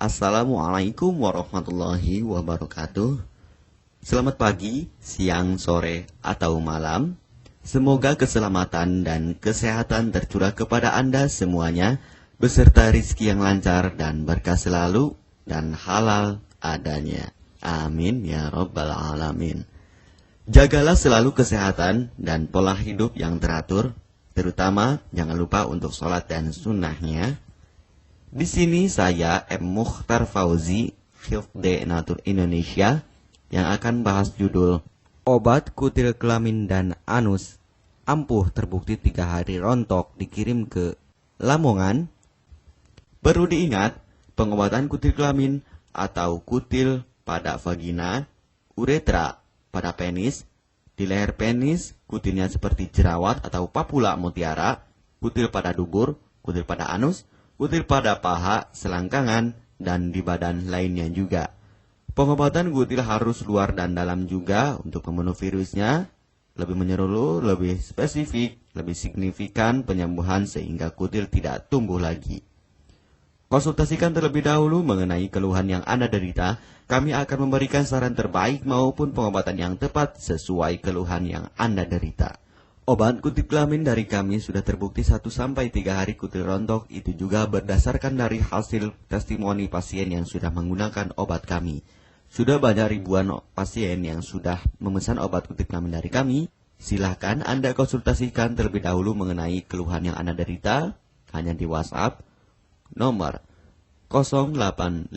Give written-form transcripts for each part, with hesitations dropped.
Assalamualaikum warahmatullahi wabarakatuh. Selamat pagi, siang, sore, atau malam. Semoga keselamatan dan kesehatan tercurah kepada Anda semuanya, beserta rizki yang lancar dan berkah selalu dan halal adanya. Amin ya rabbal alamin. Jagalah selalu kesehatan dan pola hidup yang teratur, terutama jangan lupa untuk sholat dan sunnahnya. Di sini saya M. Mukhtar Fauzi, Hifdz Natur Indonesia, yang akan bahas judul Obat Kutil Kelamin dan Anus ampuh terbukti 3 hari rontok dikirim ke Lamongan. Perlu diingat, pengobatan kutil kelamin atau kutil pada vagina, uretra pada penis, di leher penis, kutilnya seperti jerawat atau papula mutiara, kutil pada dubur, kutil pada anus, kutil pada paha, selangkangan, dan di badan lainnya juga. Pengobatan kutil harus luar dan dalam juga untuk membunuh virusnya, lebih menyeluruh, lebih spesifik, lebih signifikan penyembuhan sehingga kutil tidak tumbuh lagi. Konsultasikan terlebih dahulu mengenai keluhan yang Anda derita, kami akan memberikan saran terbaik maupun pengobatan yang tepat sesuai keluhan yang Anda derita. Obat kutil kelamin dari kami sudah terbukti 1-3 hari kutil rontok, itu juga berdasarkan dari hasil testimoni pasien yang sudah menggunakan obat kami. Sudah banyak ribuan pasien yang sudah memesan obat kutil kelamin dari kami. Silahkan Anda konsultasikan terlebih dahulu mengenai keluhan yang Anda derita, hanya di WhatsApp nomor 0852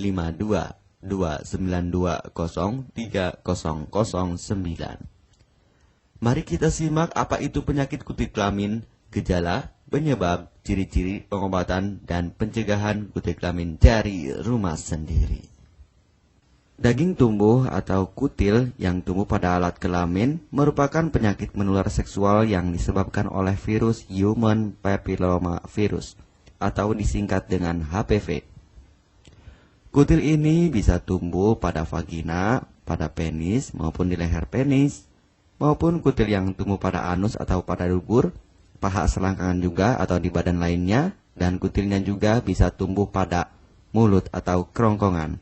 292 03009. Mari kita simak apa itu penyakit kutil kelamin, gejala, penyebab, ciri-ciri, pengobatan, dan pencegahan kutil kelamin dari rumah sendiri. Daging tumbuh atau kutil yang tumbuh pada alat kelamin merupakan penyakit menular seksual yang disebabkan oleh virus Human Papilloma Virus atau disingkat dengan HPV. Kutil ini bisa tumbuh pada vagina, pada penis, maupun di leher penis, maupun kutil yang tumbuh pada anus atau pada dubur, paha selangkangan juga atau di badan lainnya, dan kutilnya juga bisa tumbuh pada mulut atau kerongkongan.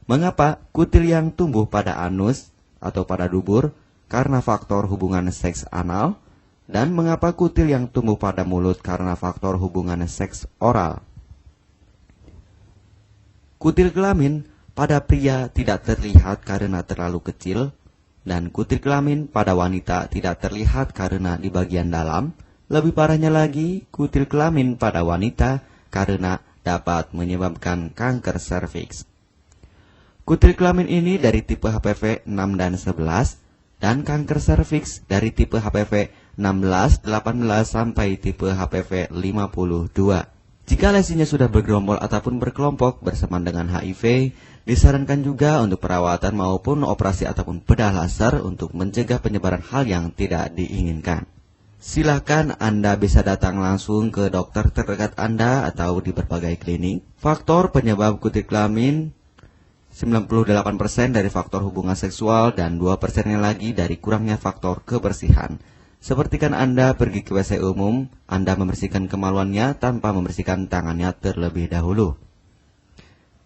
Mengapa kutil yang tumbuh pada anus atau pada dubur? Karena faktor hubungan seks anal. Dan mengapa kutil yang tumbuh pada mulut? Karena faktor hubungan seks oral. Kutil kelamin pada pria tidak terlihat karena terlalu kecil, dan kutil kelamin pada wanita tidak terlihat karena di bagian dalam. Lebih parahnya lagi, kutil kelamin pada wanita karena dapat menyebabkan kanker serviks. Kutil kelamin ini dari tipe HPV 6 dan 11, dan kanker serviks dari tipe HPV 16, 18, sampai tipe HPV 52. Jika lesinya sudah bergerombol ataupun berkelompok bersama dengan HIV, disarankan juga untuk perawatan maupun operasi ataupun bedah laser untuk mencegah penyebaran hal yang tidak diinginkan. Silakan Anda bisa datang langsung ke dokter terdekat Anda atau di berbagai klinik. Faktor penyebab kutil kelamin 98% dari faktor hubungan seksual dan 2%-nya lagi dari kurangnya faktor kebersihan. Sepertikan Anda pergi ke WC umum, Anda membersihkan kemaluannya tanpa membersihkan tangannya terlebih dahulu.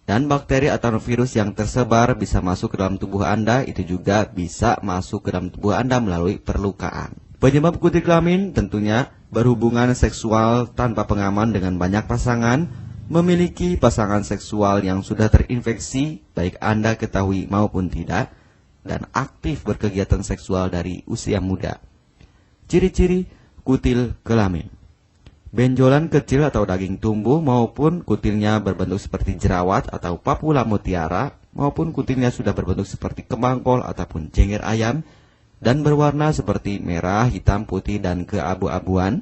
Dan bakteri atau virus yang tersebar bisa masuk ke dalam tubuh Anda, itu juga bisa masuk ke dalam tubuh Anda melalui perlukaan. Penyebab kutil kelamin tentunya berhubungan seksual tanpa pengaman dengan banyak pasangan, memiliki pasangan seksual yang sudah terinfeksi, baik Anda ketahui maupun tidak, dan aktif berkegiatan seksual dari usia muda. Ciri-ciri kutil kelamin: benjolan kecil atau daging tumbuh maupun kutilnya berbentuk seperti jerawat atau papula mutiara, maupun kutilnya sudah berbentuk seperti kembang kol ataupun cengir ayam, dan berwarna seperti merah, hitam, putih, dan keabu-abuan.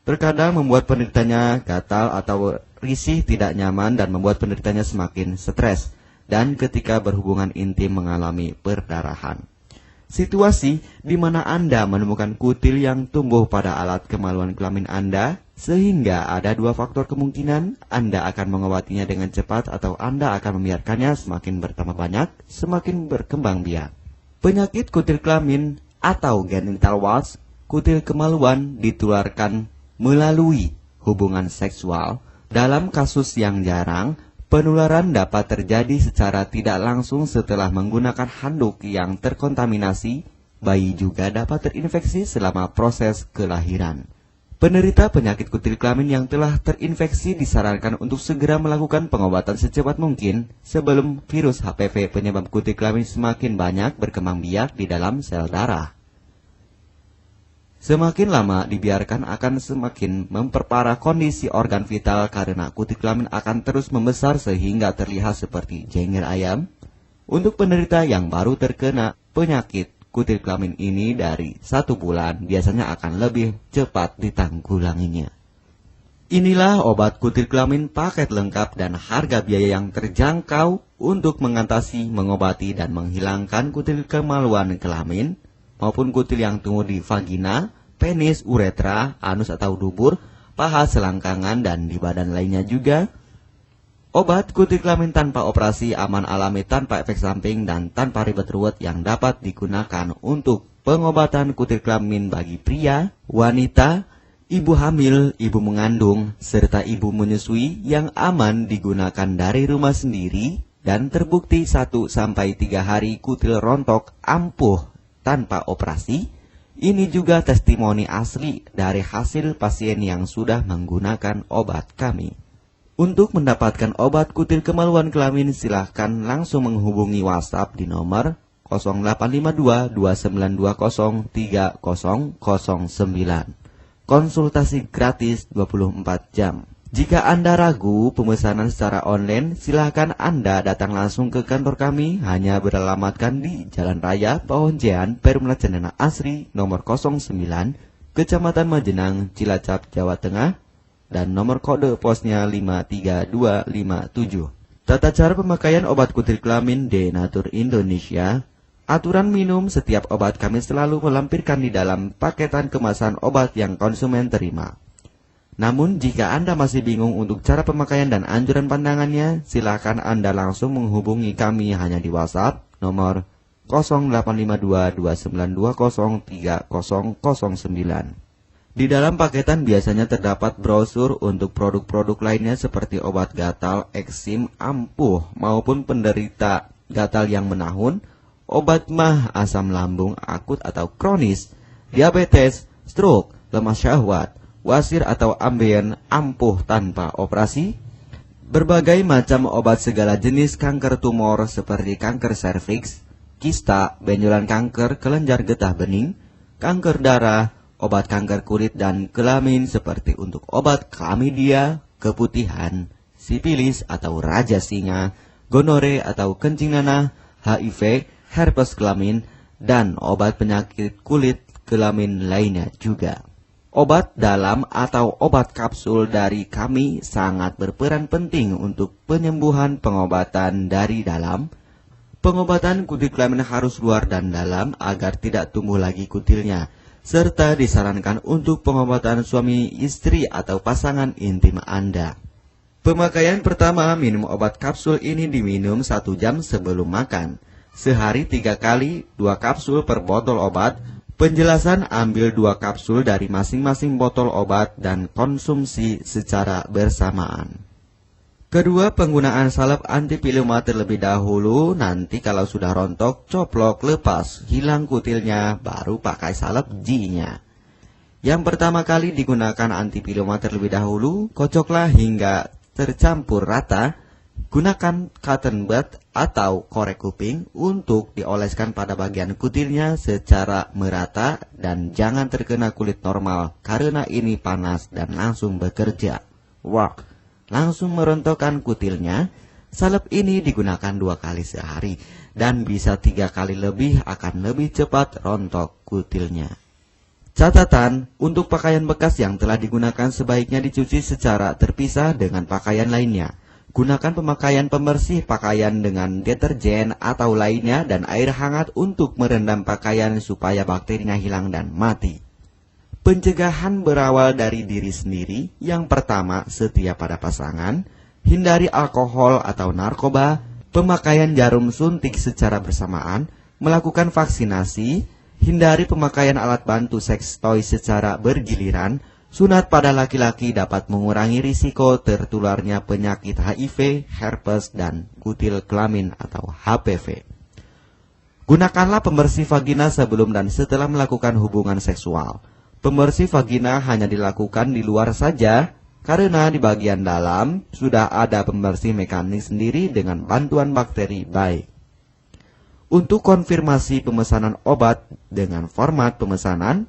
Terkadang membuat penderitanya gatal atau risih, tidak nyaman, dan membuat penderitanya semakin stres, dan ketika berhubungan intim mengalami perdarahan. Situasi di mana Anda menemukan kutil yang tumbuh pada alat kemaluan kelamin Anda, sehingga ada 2 faktor kemungkinan: Anda akan mengobatinya dengan cepat atau Anda akan membiarkannya semakin bertambah banyak, semakin berkembang biak. Penyakit kutil kelamin atau genital warts, kutil kemaluan, ditularkan melalui hubungan seksual. Dalam kasus yang jarang, Penularan dapat terjadi secara tidak langsung setelah menggunakan handuk yang terkontaminasi. Bayi juga dapat terinfeksi selama proses kelahiran. Penderita penyakit kutil kelamin yang telah terinfeksi disarankan untuk segera melakukan pengobatan secepat mungkin sebelum virus HPV penyebab kutil kelamin semakin banyak berkembang biak di dalam sel darah. Semakin lama dibiarkan akan semakin memperparah kondisi organ vital karena kutil kelamin akan terus membesar sehingga terlihat seperti jengger ayam. Untuk penderita yang baru terkena penyakit kutil kelamin ini dari 1 bulan biasanya akan lebih cepat ditanggulanginya. Inilah obat kutil kelamin paket lengkap dan harga biaya yang terjangkau untuk mengatasi, mengobati, dan menghilangkan kutil kemaluan kelamin maupun kutil yang tumbuh di vagina, penis, uretra, anus atau dubur, paha, selangkangan, dan di badan lainnya juga. Obat kutil kelamin tanpa operasi, aman alami, tanpa efek samping, dan tanpa ribet ruwet yang dapat digunakan untuk pengobatan kutil kelamin bagi pria, wanita, ibu hamil, ibu mengandung, serta ibu menyusui yang aman digunakan dari rumah sendiri dan terbukti 1-3 hari kutil rontok ampuh tanpa operasi. Ini juga testimoni asli dari hasil pasien yang sudah menggunakan obat kami. Untuk mendapatkan obat kutil kemaluan kelamin, silahkan langsung menghubungi WhatsApp di nomor 0852 2920 3009. Konsultasi gratis 24 jam. Jika Anda ragu pemesanan secara online, silahkan Anda datang langsung ke kantor kami, hanya beralamatkan di Jalan Raya Pahonjean, Perumna Cendana Asri, nomor 09, Kecamatan Majenang, Cilacap, Jawa Tengah, dan nomor kode posnya 53257. Tata cara pemakaian obat kutil kelamin Denatur Indonesia. Aturan minum setiap obat kami selalu melampirkan di dalam paketan kemasan obat yang konsumen terima. Namun jika Anda masih bingung untuk cara pemakaian dan anjuran pandangannya, silakan Anda langsung menghubungi kami hanya di WhatsApp nomor 0852 2920 3009. Di dalam paketan biasanya terdapat brosur untuk produk-produk lainnya seperti obat gatal, eksim, ampuh, maupun penderita gatal yang menahun, obat mah, asam lambung akut atau kronis, diabetes, stroke, lemah syahwat, wasir atau ambeien, ampuh tanpa operasi, berbagai macam obat segala jenis kanker tumor seperti kanker serviks, kista, benjolan kanker, kelenjar getah bening, kanker darah, obat kanker kulit dan kelamin seperti untuk obat klamidia, keputihan, sipilis atau raja singa, gonore atau kencing nanah, HIV, herpes kelamin, dan obat penyakit kulit kelamin lainnya juga. Obat dalam atau obat kapsul dari kami sangat berperan penting untuk penyembuhan pengobatan dari dalam. Pengobatan kutil kelamin harus luar dan dalam agar tidak tumbuh lagi kutilnya, serta disarankan untuk pengobatan suami, istri, atau pasangan intim Anda. Pemakaian pertama, minum obat kapsul ini diminum 1 jam sebelum makan. Sehari 3 kali, 2 kapsul per botol obat. Penjelasan, ambil 2 kapsul dari masing-masing botol obat dan konsumsi secara bersamaan. Kedua, penggunaan salep antipiluma terlebih dahulu, nanti kalau sudah rontok, coplok, lepas, hilang kutilnya, baru pakai salep G-nya. Yang pertama kali digunakan antipiluma terlebih dahulu, kocoklah hingga tercampur rata, gunakan cotton bud atau korek kuping untuk dioleskan pada bagian kutilnya secara merata dan jangan terkena kulit normal, karena ini panas dan langsung bekerja. Wah! Langsung merontokkan kutilnya. Salep ini digunakan 2 kali sehari dan bisa 3 kali lebih akan lebih cepat rontok kutilnya. Catatan, untuk pakaian bekas yang telah digunakan sebaiknya dicuci secara terpisah dengan pakaian lainnya. Gunakan pemakaian pembersih pakaian dengan deterjen atau lainnya dan air hangat untuk merendam pakaian supaya bakterinya hilang dan mati. Pencegahan berawal dari diri sendiri. Yang pertama, setia pada pasangan, hindari alkohol atau narkoba, pemakaian jarum suntik secara bersamaan, melakukan vaksinasi, hindari pemakaian alat bantu seks toy secara bergiliran, Sunat pada laki-laki dapat mengurangi risiko tertularnya penyakit HIV, herpes, dan kutil kelamin atau HPV. Gunakanlah pembersih vagina sebelum dan setelah melakukan hubungan seksual. Pembersih vagina hanya dilakukan di luar saja, karena di bagian dalam sudah ada pembersih mekanik sendiri dengan bantuan bakteri baik. Untuk konfirmasi pemesanan obat dengan format pemesanan,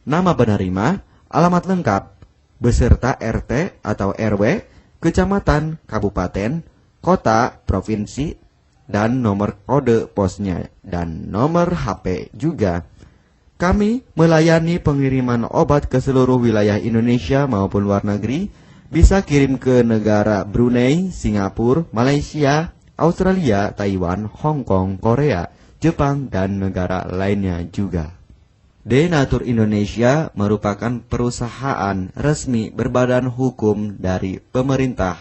nama penerima, alamat lengkap, beserta RT atau RW, kecamatan, kabupaten, kota, provinsi, dan nomor kode posnya, dan nomor HP juga. Kami melayani pengiriman obat ke seluruh wilayah Indonesia maupun luar negeri, bisa kirim ke negara Brunei, Singapura, Malaysia, Australia, Taiwan, Hong Kong, Korea, Jepang, dan negara lainnya juga. Denatur Indonesia merupakan perusahaan resmi berbadan hukum dari pemerintah.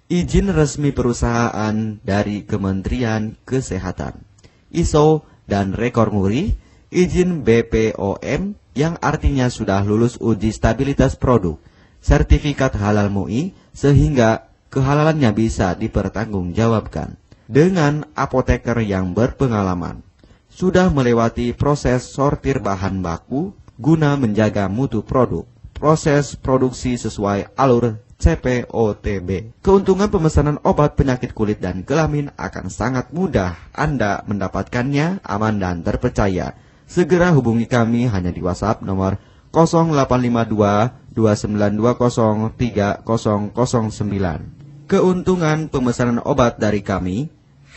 Izin resmi perusahaan dari Kementerian Kesehatan, ISO dan rekor muri, izin BPOM yang artinya sudah lulus uji stabilitas produk, sertifikat halal MUI sehingga kehalalannya bisa dipertanggungjawabkan. Dengan apoteker yang berpengalaman, sudah melewati proses sortir bahan baku guna menjaga mutu produk, proses produksi sesuai alur CPOTB. Keuntungan pemesanan obat penyakit kulit dan kelamin akan sangat mudah. Anda mendapatkannya aman dan terpercaya. Segera hubungi kami hanya di WhatsApp nomor 0852 2920 3009. Keuntungan pemesanan obat dari kami,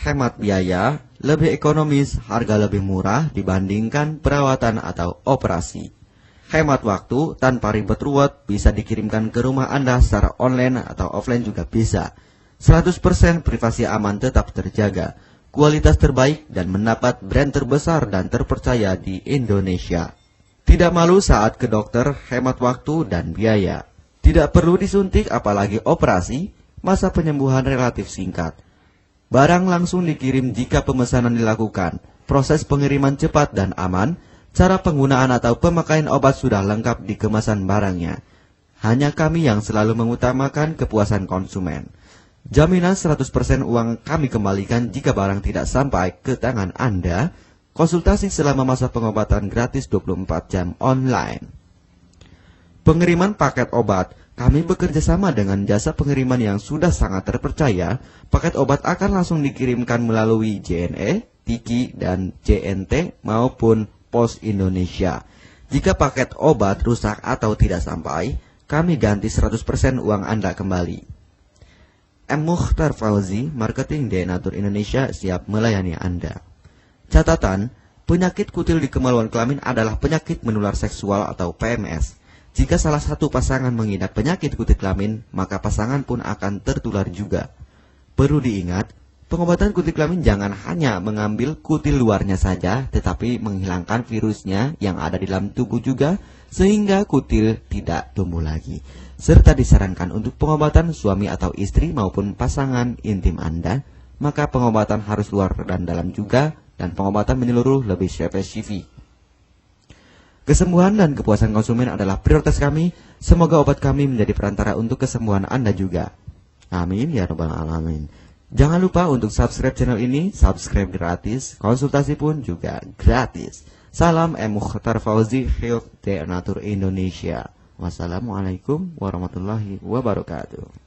hemat biaya, lebih ekonomis, harga lebih murah dibandingkan perawatan atau operasi. Hemat waktu tanpa ribet ruwet, bisa dikirimkan ke rumah Anda secara online atau offline juga bisa. 100% privasi aman tetap terjaga, kualitas terbaik dan mendapat brand terbesar dan terpercaya di Indonesia. Tidak malu saat ke dokter, hemat waktu dan biaya. Tidak perlu disuntik apalagi operasi, masa penyembuhan relatif singkat. Barang langsung dikirim jika pemesanan dilakukan, proses pengiriman cepat dan aman. Cara penggunaan atau pemakaian obat sudah lengkap di kemasan barangnya. Hanya kami yang selalu mengutamakan kepuasan konsumen. Jaminan 100% uang kami kembalikan jika barang tidak sampai ke tangan Anda. Konsultasi selama masa pengobatan gratis 24 jam online. Pengiriman paket obat. Kami bekerja sama dengan jasa pengiriman yang sudah sangat terpercaya. Paket obat akan langsung dikirimkan melalui JNE, Tiki, dan JNT maupun Pos Indonesia. Jika paket obat rusak atau tidak sampai, kami ganti 100% uang Anda kembali. M. Mukhtar Fauzi, Marketing Denatur Indonesia, siap melayani Anda. Catatan, penyakit kutil di kemaluan kelamin adalah penyakit menular seksual atau PMS. Jika salah satu pasangan mengidap penyakit kutil kelamin, maka pasangan pun akan tertular juga. Perlu diingat, pengobatan kutil kelamin jangan hanya mengambil kutil luarnya saja, tetapi menghilangkan virusnya yang ada di dalam tubuh juga, sehingga kutil tidak tumbuh lagi. Serta disarankan untuk pengobatan suami atau istri maupun pasangan intim Anda, maka pengobatan harus luar dan dalam juga, dan pengobatan menyeluruh lebih spesifik. Kesembuhan dan kepuasan konsumen adalah prioritas kami. Semoga obat kami menjadi perantara untuk kesembuhan Anda juga. Amin ya rabbal alamin. Jangan lupa untuk subscribe channel ini, subscribe gratis, konsultasi pun juga gratis. Salam M. Mukhtar Fauzi, Health Denatur Indonesia. Wassalamualaikum warahmatullahi wabarakatuh.